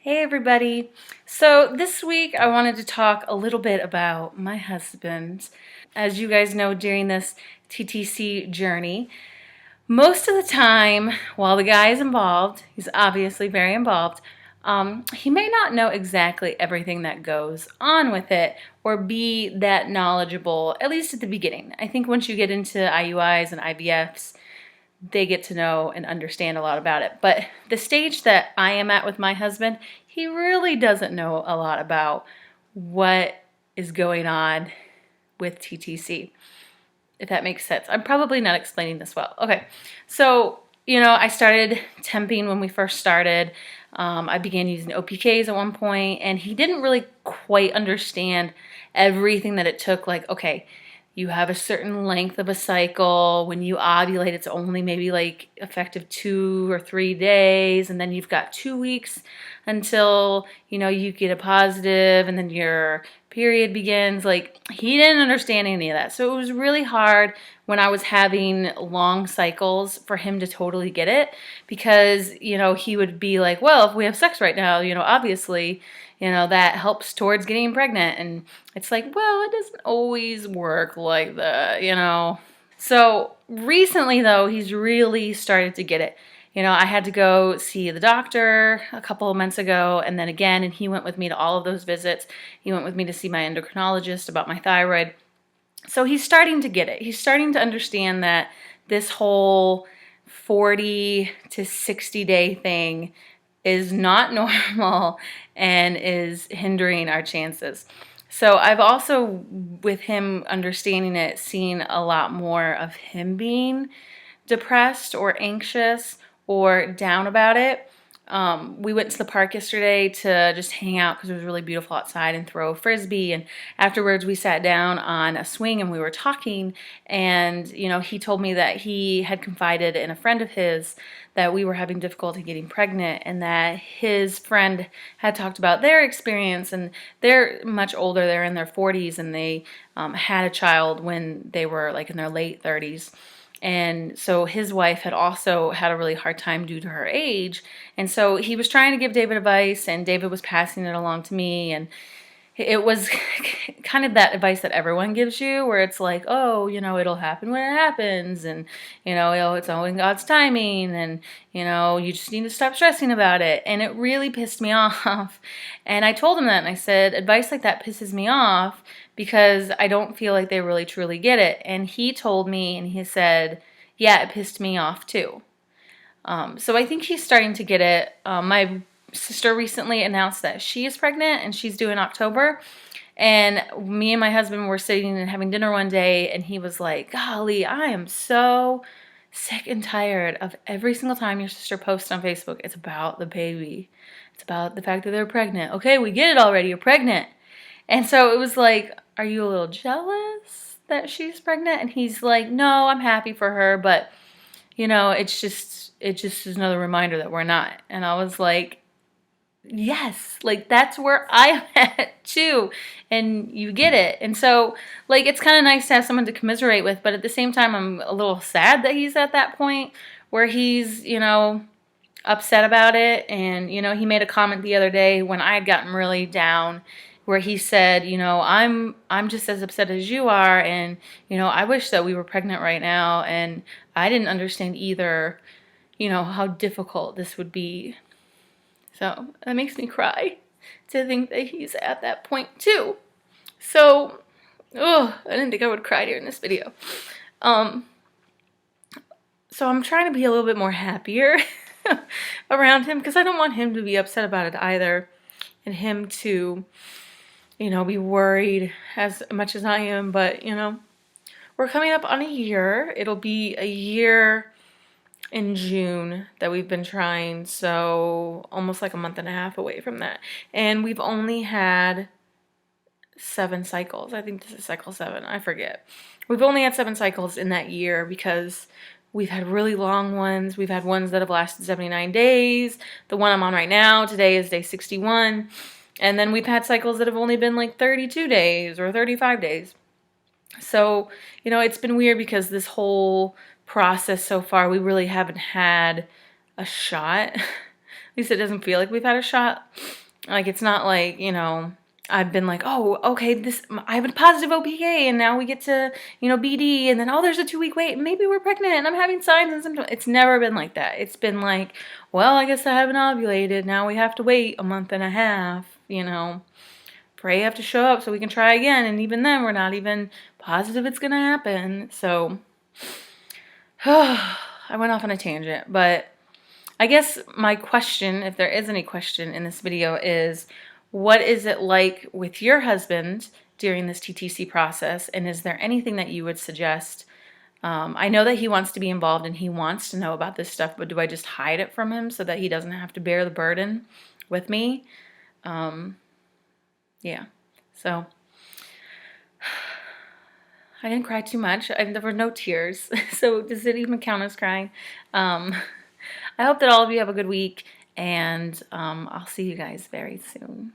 Hey everybody. So this week I wanted to talk a little bit about my husband. As you guys know, during this TTC journey, most of the time while the guy is involved, he's obviously very involved, he may not know exactly everything that goes on with it or be that knowledgeable, at least at the beginning. I think once you get into IUIs and IVFs, they get to know and understand a lot about it. But the stage that I am at with my husband, he really doesn't know a lot about what is going on with TTC, if that makes sense. I'm probably not explaining this well. Okay, so, I started temping when we first started. I began using OPKs at one point, and he didn't really quite understand everything that it took. Like, okay, you have a certain length of a cycle. When you ovulate, it's only maybe like effective 2 or 3 days, and then you've got 2 weeks until you get a positive, and then your period begins. Like, he didn't understand any of that, so it was really hard when I was having long cycles for him to totally get it, because he would be like, well, if we have sex right now, obviously that helps towards getting pregnant. And it's like, well, it doesn't always work like that. So recently, though, he's really started to get it. I had to go see the doctor a couple of months ago, and then again, and he went with me to all of those visits. He went with me to see my endocrinologist about my thyroid. So he's starting to get it. He's starting to understand that this whole 40 to 60 day thing is not normal and is hindering our chances. So I've also, with him understanding it, seen a lot more of him being depressed or anxious or down about it. We went to the park yesterday to just hang out because it was really beautiful outside and throw a frisbee. And afterwards, we sat down on a swing and we were talking. And, he told me that he had confided in a friend of his that we were having difficulty getting pregnant, and that his friend had talked about their experience. And they're much older, they're in their 40s, and they had a child when they were like in their late 30s. And so his wife had also had a really hard time due to her age. And so he was trying to give David advice, and David was passing it along to me. And it was kind of that advice that everyone gives you, where it's like, oh, it'll happen when it happens. And, it's all in God's timing. And, you just need to stop stressing about it. And it really pissed me off. And I told him that, and I said, advice like that pisses me off because I don't feel like they really truly get it. And he told me, and he said, yeah, it pissed me off too. So I think he's starting to get it. My sister recently announced that she is pregnant and she's due in October. And me and my husband were sitting and having dinner one day, and he was like, golly, I am so sick and tired of every single time your sister posts on Facebook, it's about the baby. It's about the fact that they're pregnant. Okay, we get it already. You're pregnant. And so it was like, are you a little jealous that she's pregnant? And he's like, no, I'm happy for her, but it just is another reminder that we're not. And I was like, yes, like that's where I'm at too. And you get it. And so, like, it's kind of nice to have someone to commiserate with, but at the same time, I'm a little sad that he's at that point where he's, upset about it. And, he made a comment the other day when I had gotten really down, where he said, I'm just as upset as you are, and, I wish that we were pregnant right now, and I didn't understand either, how difficult this would be. So that makes me cry to think that he's at that point too. So, I didn't think I would cry during this video. So I'm trying to be a little bit more happier around him, because I don't want him to be upset about it either, and him to, be worried as much as I am. But, we're coming up on a year. It'll be a year in June that we've been trying, so almost like a month and a half away from that. And we've only had 7 cycles. I think this is cycle 7. I forget. We've only had 7 cycles in that year because we've had really long ones. We've had ones that have lasted 79 days. The one I'm on right now, today, is day 61. And then we've had cycles that have only been like 32 days or 35 days. So, it's been weird because this whole process so far, we really haven't had a shot. least it doesn't feel like we've had a shot. Like, it's not like, you know, I've been like, oh, okay, I have a positive OPK, and now we get to, you know, BD, and then, oh, there's a 2-week wait, and maybe we're pregnant, and I'm having signs and symptoms. It's never been like that. It's been like, well, I guess I haven't ovulated. Now we have to wait a month and a half, you know. Pray you have to show up so we can try again, and even then, we're not even positive it's going to happen. So, I went off on a tangent, but I guess my question, if there is any question in this video, is what is it like with your husband during this TTC process, and is there anything that you would suggest? I know that he wants to be involved and he wants to know about this stuff, but do I just hide it from him so that he doesn't have to bear the burden with me? Yeah, so I didn't cry too much. There were no tears, so does it even count as crying? I hope that all of you have a good week, and I'll see you guys very soon.